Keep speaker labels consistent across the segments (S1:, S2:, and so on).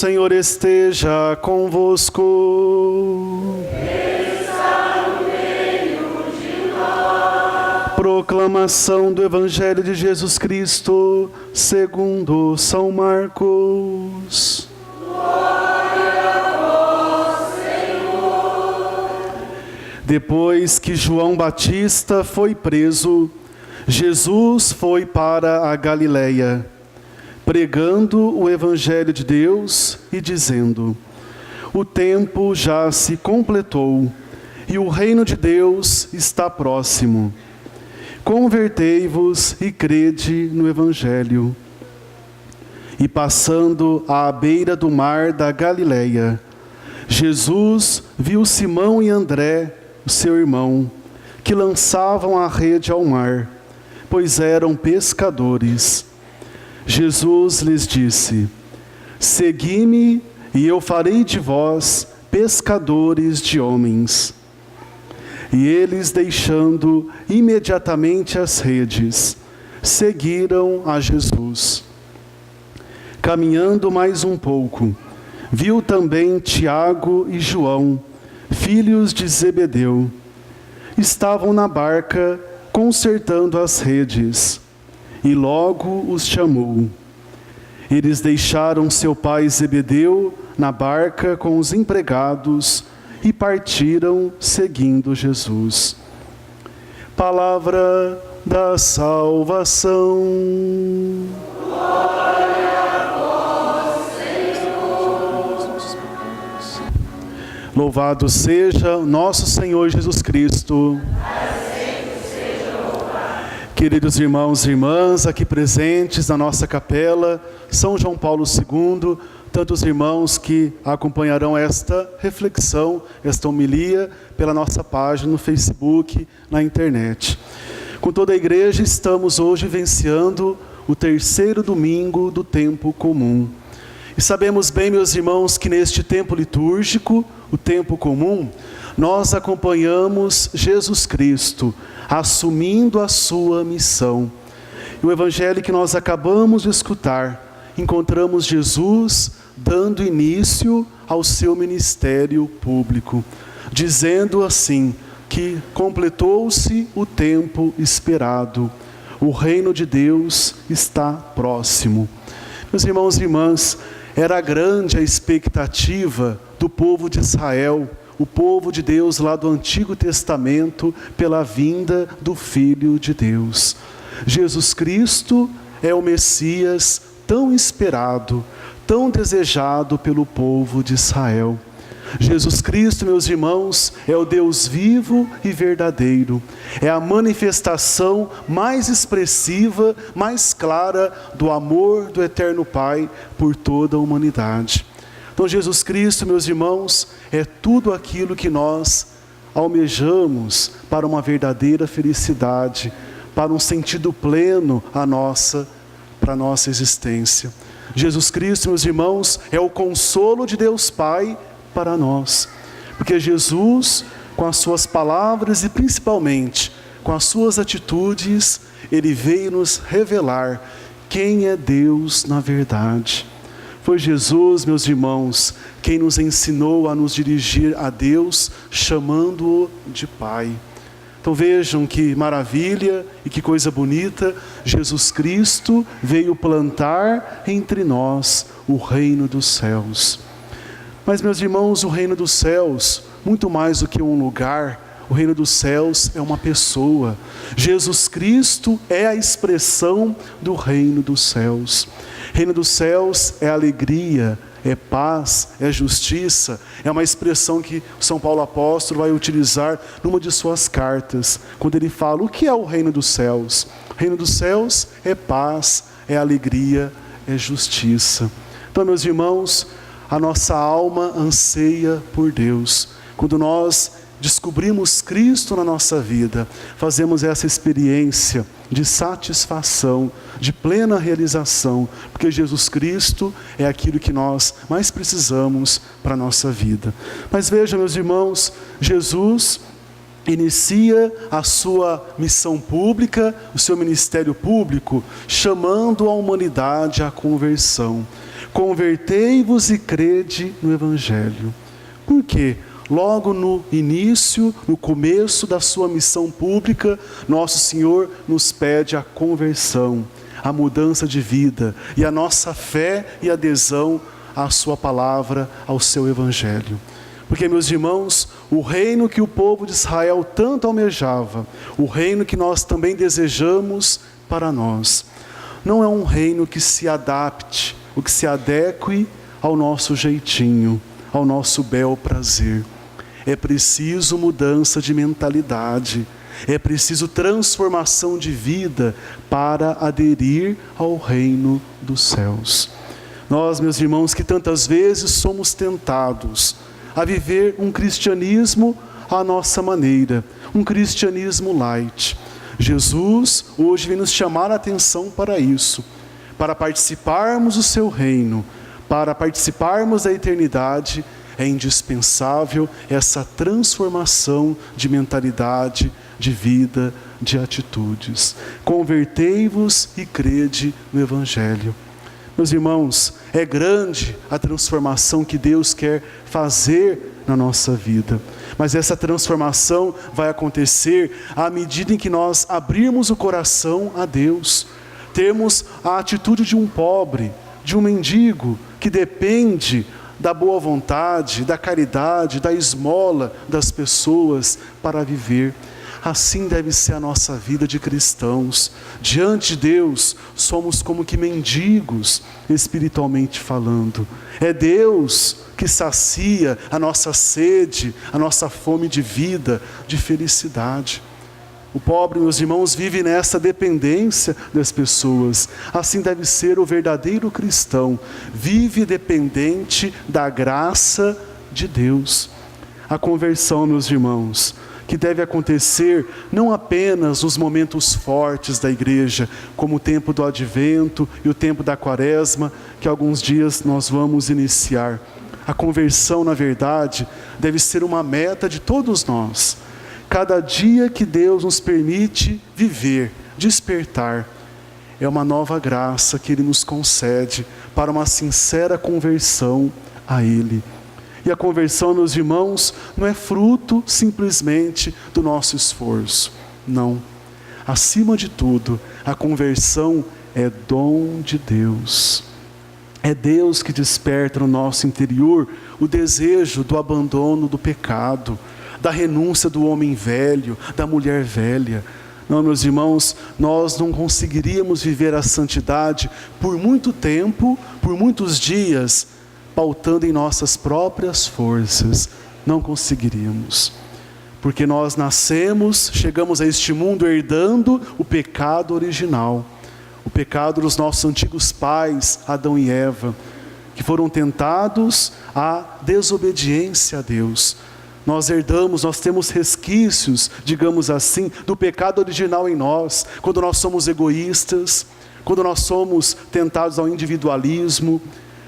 S1: Senhor esteja convosco.
S2: Está no meio de nós.
S1: Proclamação do Evangelho de Jesus Cristo, segundo São Marcos.
S2: Glória a vós, Senhor.
S1: Depois que João Batista foi preso, Jesus foi para a Galileia, pregando o Evangelho de Deus e dizendo: o tempo já se completou e o reino de Deus está próximo. Convertei-vos e crede no Evangelho. E passando à beira do mar da Galileia, Jesus viu Simão e André, seu irmão, que lançavam a rede ao mar, pois eram pescadores. Jesus lhes disse: segui-me e eu farei de vós pescadores de homens. E eles, deixando imediatamente as redes, seguiram a Jesus. Caminhando mais um pouco, viu também Tiago e João, filhos de Zebedeu. Estavam na barca, consertando as redes, e logo os chamou. Eles deixaram seu pai Zebedeu na barca com os empregados e partiram seguindo Jesus. Palavra da salvação.
S2: Glória a vós, Senhor.
S1: Louvado seja nosso Senhor Jesus Cristo. Queridos irmãos e irmãs, aqui presentes na nossa capela, São João Paulo II, tantos irmãos que acompanharão esta reflexão, esta homilia, pela nossa página no Facebook, na internet. Com toda a igreja, estamos hoje vivenciando o terceiro domingo do tempo comum. E sabemos bem, meus irmãos, que neste tempo litúrgico, o tempo comum, nós acompanhamos Jesus Cristo, assumindo a sua missão. E o Evangelho que nós acabamos de escutar, encontramos Jesus dando início ao seu ministério público, dizendo assim, que completou-se o tempo esperado, o reino de Deus está próximo. Meus irmãos e irmãs, era grande a expectativa do povo de Israel, o povo de Deus lá do Antigo Testamento, pela vinda do Filho de Deus. Jesus Cristo é o Messias tão esperado, tão desejado pelo povo de Israel. Jesus Cristo, meus irmãos, é o Deus vivo e verdadeiro. É a manifestação mais expressiva, mais clara do amor do Eterno Pai por toda a humanidade. Então Jesus Cristo, meus irmãos, é tudo aquilo que nós almejamos para uma verdadeira felicidade, para um sentido pleno para a nossa existência. Jesus Cristo, meus irmãos, é o consolo de Deus Pai para nós. Porque Jesus, com as suas palavras e principalmente com as suas atitudes, Ele veio nos revelar quem é Deus na verdade. Foi Jesus, meus irmãos, quem nos ensinou a nos dirigir a Deus, chamando-o de Pai. Então vejam que maravilha e que coisa bonita, Jesus Cristo veio plantar entre nós o reino dos céus. Mas, meus irmãos, o reino dos céus, muito mais do que um lugar, o reino dos céus é uma pessoa. Jesus Cristo é a expressão do reino dos céus. Reino dos céus é alegria, é paz, é justiça. É uma expressão que São Paulo Apóstolo vai utilizar numa de suas cartas, quando ele fala: o que é o reino dos céus? O reino dos céus é paz, é alegria, é justiça. Então, meus irmãos, a nossa alma anseia por Deus. Quando nós descobrimos Cristo na nossa vida, fazemos essa experiência de satisfação, de plena realização, porque Jesus Cristo é aquilo que nós mais precisamos para a nossa vida. Mas vejam, meus irmãos, Jesus inicia a sua missão pública, o seu ministério público, chamando a humanidade à conversão. convertei-vos e crede no Evangelho. Por quê? Logo no início, no começo da sua missão pública, Nosso Senhor nos pede a conversão, a mudança de vida e a nossa fé e adesão à sua palavra, ao seu Evangelho. Porque, meus irmãos, o reino que o povo de Israel tanto almejava, o reino que nós também desejamos para nós, não é um reino que se adapte, ou que se adeque ao nosso jeitinho, ao nosso bel prazer. É preciso mudança de mentalidade, é preciso transformação de vida para aderir ao reino dos céus. Nós, meus irmãos, que tantas vezes somos tentados a viver um cristianismo à nossa maneira, um cristianismo light. Jesus hoje vem nos chamar a atenção para isso, para participarmos do seu reino, para participarmos da eternidade. É indispensável essa transformação de mentalidade, de vida, de atitudes. Convertei-vos e crede no Evangelho. Meus irmãos, é grande a transformação que Deus quer fazer na nossa vida. Mas essa transformação vai acontecer à medida em que nós abrirmos o coração a Deus. Termos a atitude de um pobre, de um mendigo, que depende da boa vontade, da caridade, da esmola das pessoas para viver. Assim deve ser a nossa vida de cristãos. Diante de Deus, somos como que mendigos, espiritualmente falando. É Deus que sacia a nossa sede, a nossa fome de vida, de felicidade. O pobre, meus irmãos, vive nessa dependência das pessoas. Assim deve ser o verdadeiro cristão. Vive dependente da graça de Deus. A conversão, meus irmãos, que deve acontecer não apenas nos momentos fortes da igreja, como o tempo do advento e o tempo da quaresma, que alguns dias nós vamos iniciar. A conversão, na verdade, deve ser uma meta de todos nós. Cada dia que Deus nos permite viver, despertar, é uma nova graça que Ele nos concede para uma sincera conversão a Ele. E a conversão, meus irmãos, não é fruto simplesmente do nosso esforço. Não. Acima de tudo, a conversão é dom de Deus. É Deus que desperta no nosso interior o desejo do abandono do pecado, da renúncia do homem velho, da mulher velha. Não, meus irmãos, nós não conseguiríamos viver a santidade por muito tempo, por muitos dias, pautando em nossas próprias forças. Não conseguiríamos. Porque nós nascemos, chegamos a este mundo herdando o pecado original. O pecado dos nossos antigos pais, Adão e Eva, que foram tentados à desobediência a Deus. Nós herdamos, nós temos resquícios, digamos assim, do pecado original em nós, quando nós somos egoístas, quando nós somos tentados ao individualismo,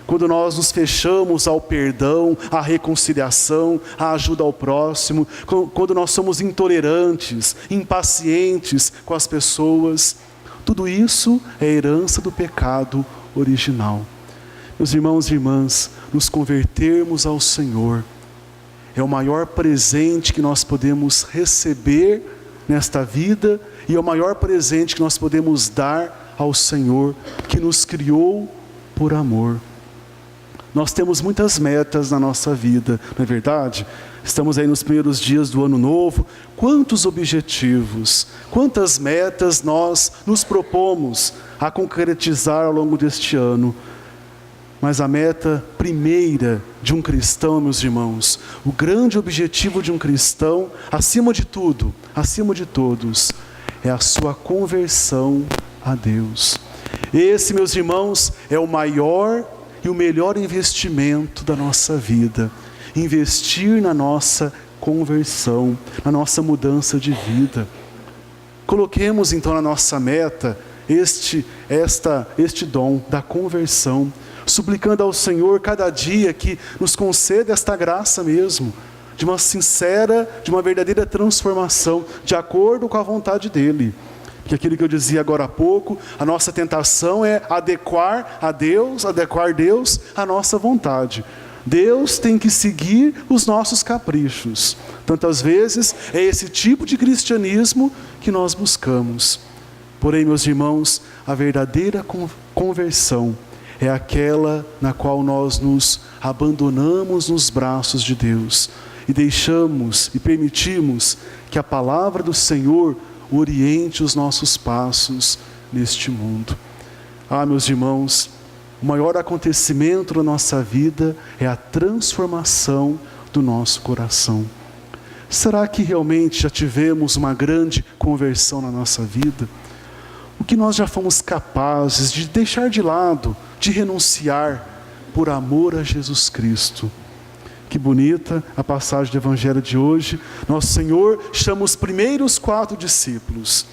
S1: quando nós nos fechamos ao perdão, à reconciliação, à ajuda ao próximo, quando nós somos intolerantes, impacientes com as pessoas. Tudo isso é herança do pecado original. Meus irmãos e irmãs, nos convertermos ao Senhor é o maior presente que nós podemos receber nesta vida e é o maior presente que nós podemos dar ao Senhor, que nos criou por amor. Nós temos muitas metas na nossa vida, não é verdade? Estamos aí nos primeiros dias do ano novo. Quantos objetivos, quantas metas nós nos propomos a concretizar ao longo deste ano? Mas a meta primeira de um cristão, meus irmãos, o grande objetivo de um cristão, acima de tudo, acima de todos, é a sua conversão a Deus. Esse, meus irmãos, é o maior e o melhor investimento da nossa vida. Investir na nossa conversão, na nossa mudança de vida. Coloquemos então na nossa meta este dom da conversão, suplicando ao Senhor cada dia que nos conceda esta graça mesmo, de uma sincera, de uma verdadeira transformação, de acordo com a vontade dEle. Porque aquilo que eu dizia agora há pouco, a nossa tentação é adequar Deus à nossa vontade. Deus tem que seguir os nossos caprichos. Tantas vezes é esse tipo de cristianismo que nós buscamos. Porém, meus irmãos, a verdadeira conversão é aquela na qual nós nos abandonamos nos braços de Deus e deixamos e permitimos que a palavra do Senhor oriente os nossos passos neste mundo. Meus irmãos, o maior acontecimento da nossa vida é a transformação do nosso coração. Será que realmente já tivemos uma grande conversão na nossa vida? O que nós já fomos capazes de deixar de lado, de renunciar por amor a Jesus Cristo? Que bonita a passagem do Evangelho de hoje. Nosso Senhor chama os primeiros 4 discípulos: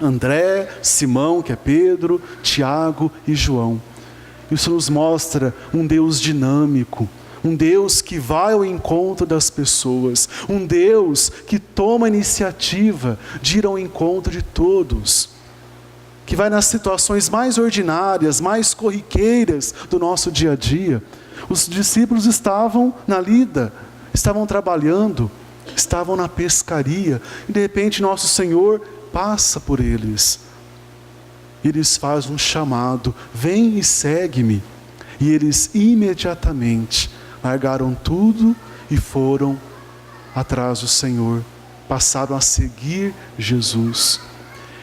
S1: André, Simão, que é Pedro, Tiago e João. Isso nos mostra um Deus dinâmico, um Deus que vai ao encontro das pessoas, um Deus que toma a iniciativa de ir ao encontro de todos, que vai nas situações mais ordinárias, mais corriqueiras do nosso dia a dia. Os discípulos estavam na lida, estavam trabalhando, estavam na pescaria, e de repente nosso Senhor passa por eles. Eles fazem um chamado: vem e segue-me. E eles imediatamente largaram tudo e foram atrás do Senhor, passaram a seguir Jesus.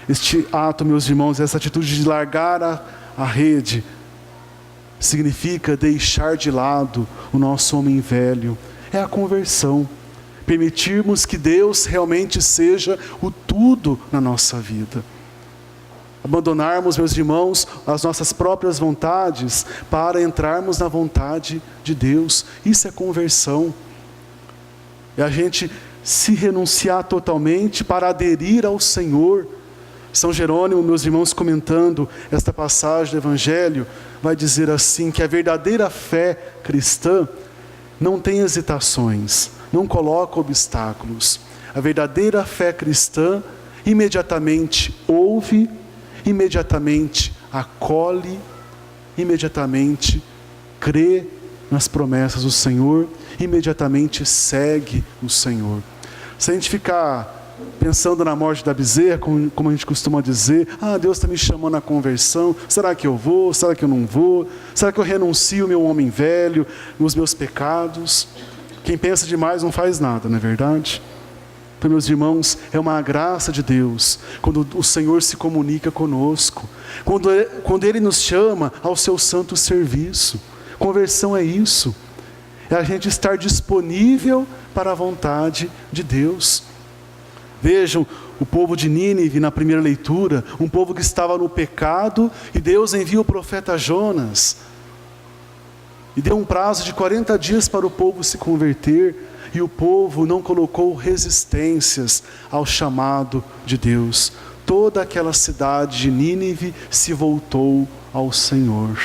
S1: Este ato, meus irmãos, essa atitude de largar a rede, significa deixar de lado o nosso homem velho. É a conversão. Permitirmos que Deus realmente seja o tudo na nossa vida. Abandonarmos, meus irmãos, as nossas próprias vontades para entrarmos na vontade de Deus. Isso é conversão. É a gente se renunciar totalmente para aderir ao Senhor. São Jerônimo, meus irmãos, comentando esta passagem do Evangelho, vai dizer assim, que a verdadeira fé cristã não tem hesitações, não coloca obstáculos. A verdadeira fé cristã imediatamente ouve, imediatamente acolhe, imediatamente crê nas promessas do Senhor, imediatamente segue o Senhor. Se a gente ficar pensando na morte da bezerra, como a gente costuma dizer, Deus está me chamando à conversão, será que eu vou, será que eu não vou, será que eu renuncio o meu homem velho, os meus pecados? Quem pensa demais não faz nada, não é verdade? Então, meus irmãos, é uma graça de Deus, quando o Senhor se comunica conosco, quando Ele nos chama ao seu santo serviço. Conversão é isso, é a gente estar disponível para a vontade de Deus. Vejam o povo de Nínive na primeira leitura, um povo que estava no pecado, e Deus envia o profeta Jonas, e deu um prazo de 40 dias para o povo se converter, e o povo não colocou resistências ao chamado de Deus. Toda aquela cidade de Nínive se voltou ao Senhor.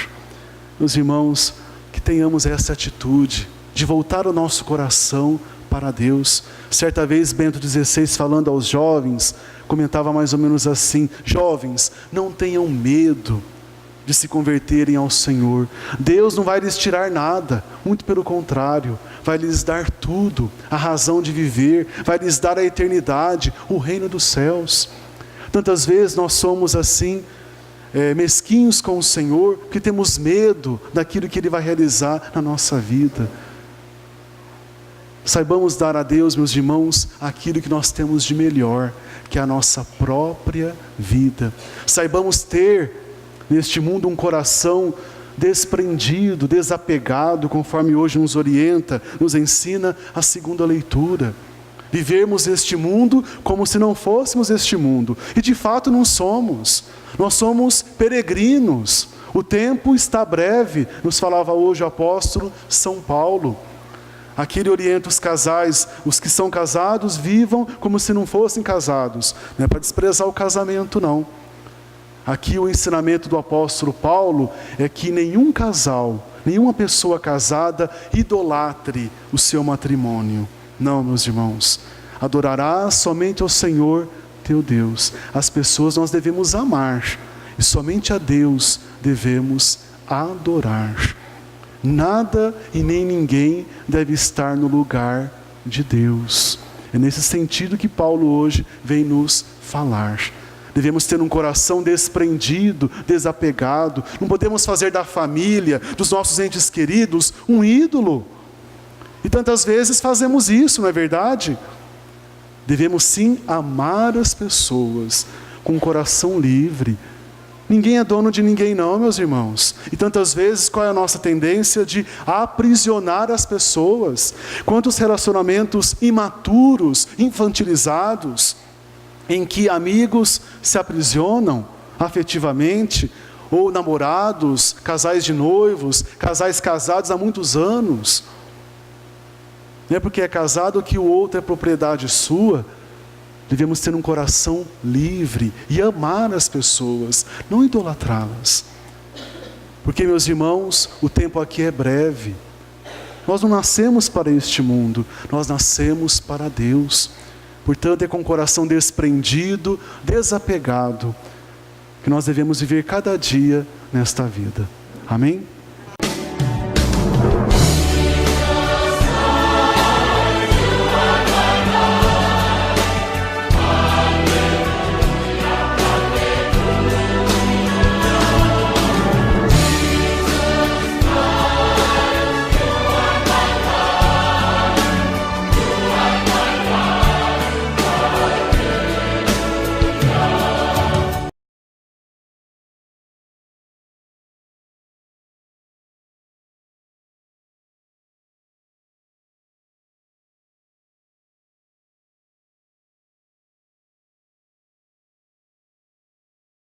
S1: Meus irmãos, que tenhamos essa atitude de voltar o nosso coração para Deus. Certa vez Bento XVI, falando aos jovens, comentava mais ou menos assim: jovens, não tenham medo de se converterem ao Senhor. Deus não vai lhes tirar nada, muito pelo contrário, vai lhes dar tudo, a razão de viver, vai lhes dar a eternidade, o reino dos céus. Tantas vezes nós somos assim, mesquinhos com o Senhor, porque temos medo daquilo que Ele vai realizar na nossa vida. Saibamos dar a Deus, meus irmãos, aquilo que nós temos de melhor, que é a nossa própria vida. Saibamos ter neste mundo um coração desprendido, desapegado, conforme hoje nos orienta, nos ensina a segunda leitura. Vivermos este mundo como se não fôssemos este mundo, e de fato não somos. Nós somos peregrinos, o tempo está breve, nos falava hoje o apóstolo São Paulo. Aqui ele orienta os casais, os que são casados, vivam como se não fossem casados. Não é para desprezar o casamento, não. Aqui o ensinamento do apóstolo Paulo é que nenhum casal, nenhuma pessoa casada idolatre o seu matrimônio. Não, meus irmãos, adorará somente ao Senhor teu Deus. As pessoas nós devemos amar, e somente a Deus devemos adorar. Nada e nem ninguém deve estar no lugar de Deus. É nesse sentido que Paulo hoje vem nos falar. Devemos ter um coração desprendido, desapegado. Não podemos fazer da família, dos nossos entes queridos, um ídolo. E tantas vezes fazemos isso, não é verdade? Devemos sim amar as pessoas com um coração livre. Ninguém é dono de ninguém não, meus irmãos. E tantas vezes qual é a nossa tendência de aprisionar as pessoas? Quantos relacionamentos imaturos, infantilizados, em que amigos se aprisionam afetivamente, ou namorados, casais de noivos, casais casados há muitos anos. Não é porque é casado que o outro é propriedade sua. Devemos ter um coração livre e amar as pessoas, não idolatrá-las. Porque, meus irmãos, o tempo aqui é breve. Nós não nascemos para este mundo, nós nascemos para Deus. Portanto, é com o coração desprendido, desapegado, que nós devemos viver cada dia nesta vida. Amém?